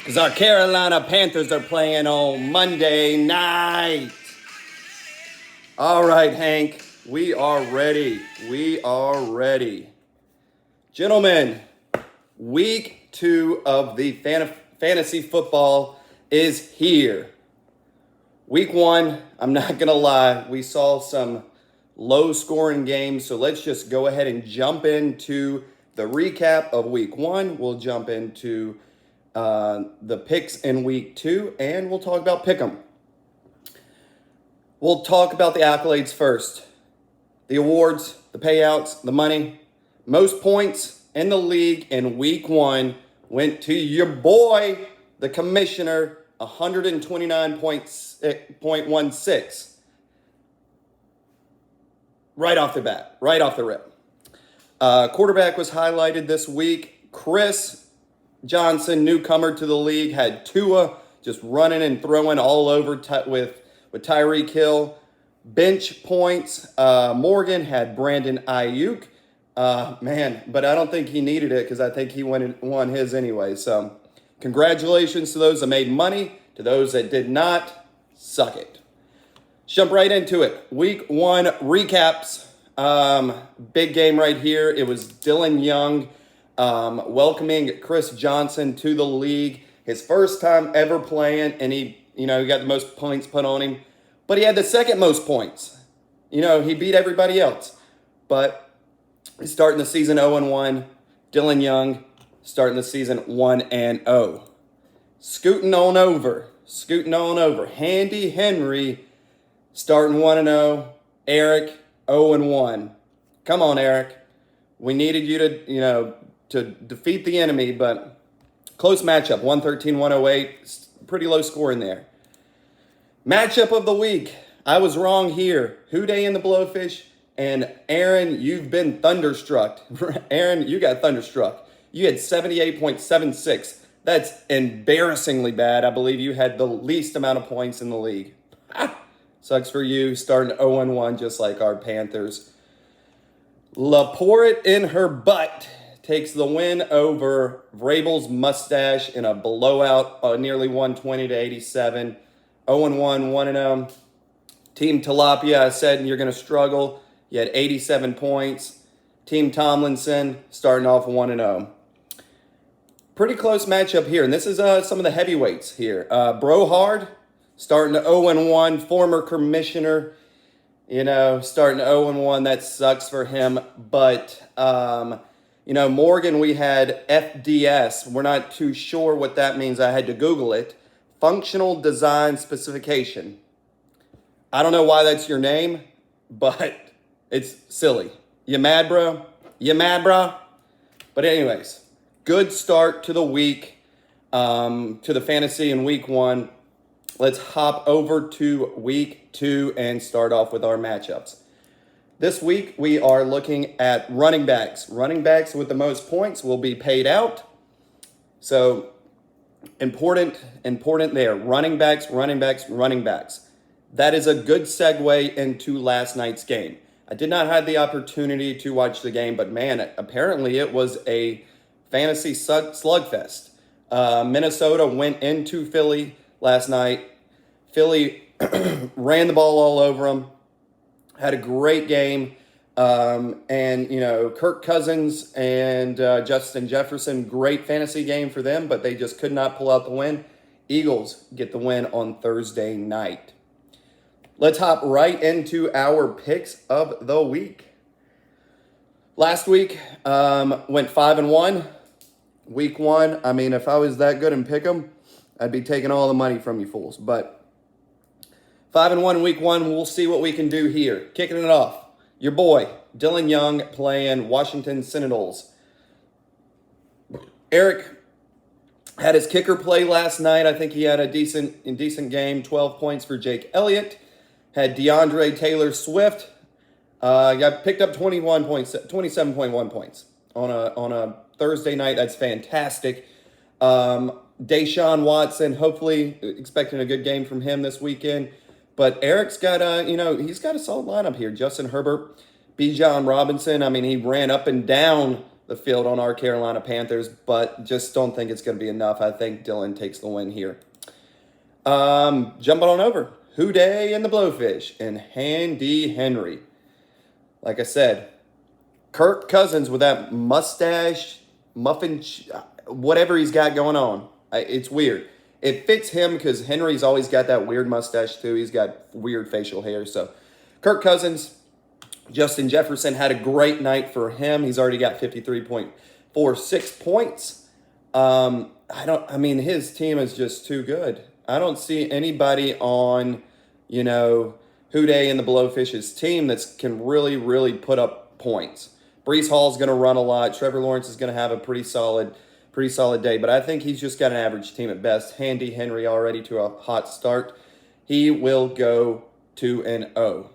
because our Carolina Panthers are playing on Monday night. All right, Hank, we are ready. We are ready. Gentlemen, week 2 of the fantasy football is here. Week 1, I'm not going to lie, we saw some low-scoring games, so let's just go ahead and jump into the recap of week 1. We'll jump into the picks in week 2, and we'll talk about pick'em. We'll talk about the accolades first. The awards, the payouts, the money. Most points in the league in week 1 went to your boy, the commissioner, 129.16. Right off the bat, right off the rip. Quarterback was highlighted this week. Chris Johnson, newcomer to the league, had Tua just running and throwing all over with Tyreek Hill. Bench points, Morgan had Brandon Ayuk. But I don't think he needed it because I think he won his anyway. So congratulations to those that made money. To those that did not, suck it. Jump right into it. Week 1 recaps. Big game right here. It was Dylan Young welcoming Chris Johnson to the league. His first time ever playing, and he got the most points put on him. But he had the second most points. He beat everybody else. But he's starting the season 0-1. Dylan Young starting the season 1-0. Scooting on over. Handy Henry starting 1-0. Eric 0-1. Come on, Eric. We needed you to defeat the enemy, but close matchup. 113-108. Pretty low score in there. Matchup of the week. I was wrong here. Houday and the Blowfish. And Aaron, you've been thunderstruck. Aaron, you got thunderstruck. You had 78.76. That's embarrassingly bad. I believe you had the least amount of points in the league. Sucks for you, starting 0-1 just like our Panthers. Laporte in her butt takes the win over Vrabel's mustache in a blowout, nearly 120-87. 0-1, 1-0. Team Tilapia, I said you're going to struggle. You had 87 points. Team Tomlinson starting off 1-0. Pretty close matchup here, and this is some of the heavyweights here. Brohard starting to 0-1, former commissioner, starting to 0-1. That sucks for him. But, Morgan, we had FDS. We're not too sure what that means. I had to Google it. Functional Design Specification. I don't know why that's your name, but it's silly. You mad, bro? But anyways, good start to the week, to the fantasy in week 1. Let's hop over to week 2 and start off with our matchups. This week, we are looking at running backs. Running backs with the most points will be paid out. So, important there. Running backs. That is a good segue into last night's game. I did not have the opportunity to watch the game, but man, apparently it was a fantasy slugfest. Minnesota went into Philly last night. Philly ran the ball all over them. Had a great game. Kirk Cousins and Justin Jefferson, great fantasy game for them, but they just could not pull out the win. Eagles get the win on Thursday night. Let's hop right into our picks of the week. Last week, went 5-1. Week 1, if I was that good in pick'em, I'd be taking all the money from you fools. But 5-1 week 1, we'll see what we can do here. Kicking it off, your boy, Dylan Young, playing Washington Senators. Eric had his kicker play last night. I think he had a decent game, 12 points for Jake Elliott. Had DeAndre Taylor Swift. Picked up 27.1 points on a Thursday night. That's fantastic. Deshaun Watson, hopefully expecting a good game from him this weekend. But Eric's got he's got a solid lineup here. Justin Herbert, Bijan Robinson. He ran up and down the field on our Carolina Panthers, but just don't think it's going to be enough. I think Dillon takes the win here. Jumping on over. Houday and the Blowfish and Handy Henry. Like I said, Kirk Cousins with that mustache, whatever he's got going on. It's weird. It fits him because Henry's always got that weird mustache too. He's got weird facial hair. So Kirk Cousins, Justin Jefferson had a great night for him. He's already got 53.46 points. His team is just too good. I don't see anybody on, Houday and the Blowfish's team that can really, really put up points. Breece Hall's going to run a lot. Trevor Lawrence is going to have a pretty solid day, but I think he's just got an average team at best. Handy Henry already to a hot start. He will go 2-0.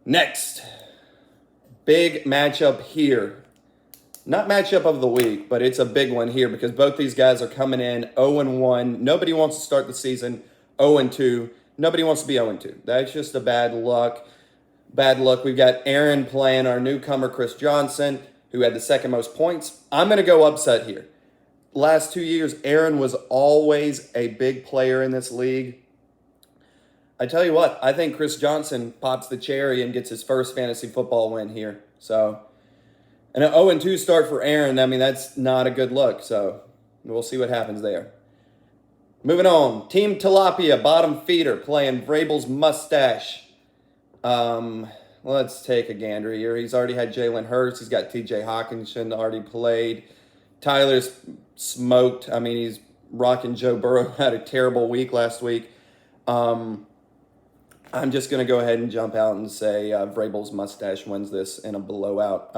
Next, big matchup here. Not matchup of the week, but it's a big one here because both these guys are coming in 0-1. Nobody wants to start the season 0-2. Nobody wants to be 0-2. That's just a bad luck. We've got Aaron playing our newcomer, Chris Johnson, who had the second most points. I'm going to go upset here. Last 2 years, Aaron was always a big player in this league. I tell you what, I think Chris Johnson pops the cherry and gets his first fantasy football win here. So, and an 0-2 start for Aaron, that's not a good look. So, we'll see what happens there. Moving on, Team Tilapia, bottom feeder, playing Vrabel's Mustache. Let's take a gander here. He's already had Jalen Hurts. He's got TJ Hawkinson already played. Tyler's smoked. He's rocking Joe Burrow. Had a terrible week last week. I'm just going to go ahead and jump out and say Vrabel's Mustache wins this in a blowout.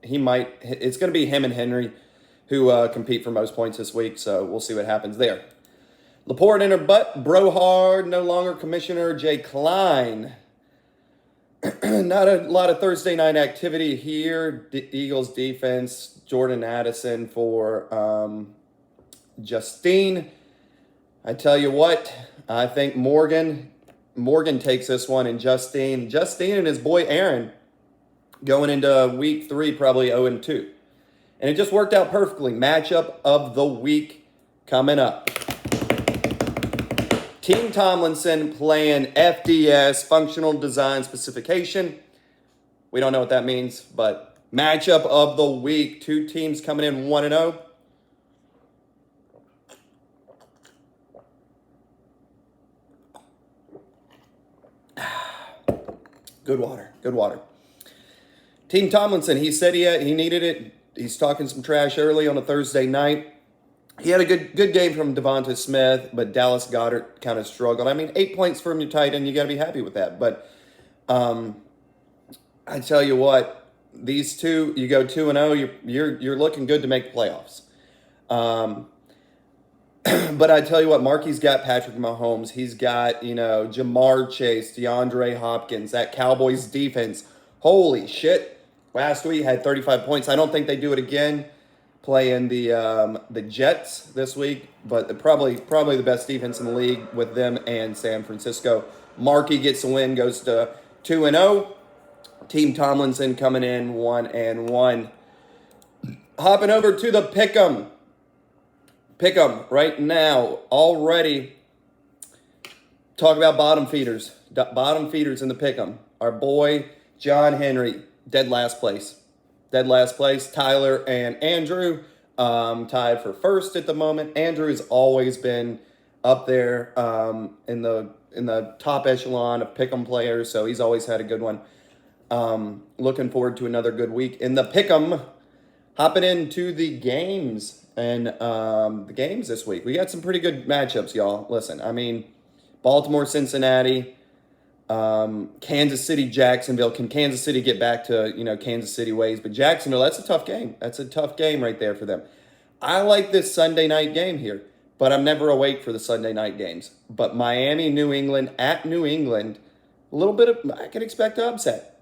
It's going to be him and Henry who compete for most points this week, so we'll see what happens there. Laporte in her butt, Brohard, no longer commissioner, Jay Klein. Not a lot of Thursday night activity here. Eagles defense, Jordan Addison for Justine. I tell you what, I think Morgan takes this one, and Justine and his boy Aaron going into week 3 probably 0-2. And it just worked out perfectly. Matchup of the week coming up. Team Tomlinson playing FDS, Functional Design Specification. We don't know what that means, but matchup of the week. 2 teams coming in 1-0. Good water. Team Tomlinson, he said he needed it. He's talking some trash early on a Thursday night. He had a good game from Devonta Smith, but Dallas Goedert kind of struggled. 8 points from your tight end, you got to be happy with that. But I tell you what, these two, you go 2-0, you're looking good to make the playoffs. But I tell you what, Marky's got Patrick Mahomes. He's got, Jamar Chase, DeAndre Hopkins, that Cowboys defense. Holy shit. Last week had 35 points. I don't think they do it again playing the Jets this week, but probably the best defense in the league with them and San Francisco. Marky gets a win, goes to 2-0. Team Tomlinson coming in 1-1. Hopping over to the Pick'em. Pick'em right now already. Talk about bottom feeders. Bottom feeders in the Pick'em. Our boy John Henry, dead last place. Tyler and Andrew tied for first at the moment. Andrew's always been up there in the top echelon of Pick'em players, so he's always had a good one. Looking forward to another good week in the Pick'em. Hopping into the games. And the games this week, we got some pretty good matchups, y'all. Listen, Baltimore, Cincinnati, Kansas City, Jacksonville. Can Kansas City get back to, Kansas City ways? But Jacksonville, that's a tough game. That's a tough game right there for them. I like this Sunday night game here, but I'm never awake for the Sunday night games. But Miami, New England, at New England, I can expect an upset.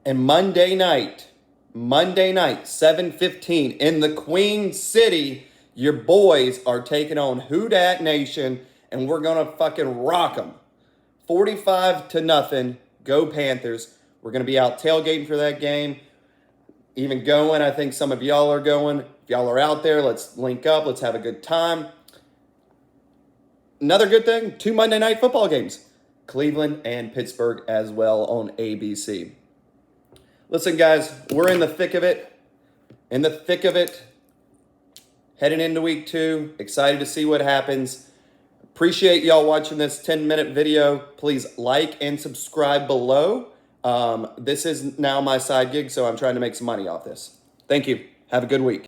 And Monday night, 7:15 in the Queen City, your boys are taking on Who Dat Nation, and we're going to fucking rock them. 45-0. Go Panthers. We're going to be out tailgating for that game. even going. I think some of y'all are going. If y'all are out there, let's link up. Let's have a good time. Another good thing, 2 Monday Night Football games. Cleveland and Pittsburgh as well on ABC. Listen, guys, we're in the thick of it. In the thick of it. Heading into week 2. Excited to see what happens. Appreciate y'all watching this 10-minute video. Please like and subscribe below. This is now my side gig, so I'm trying to make some money off this. Thank you. Have a good week.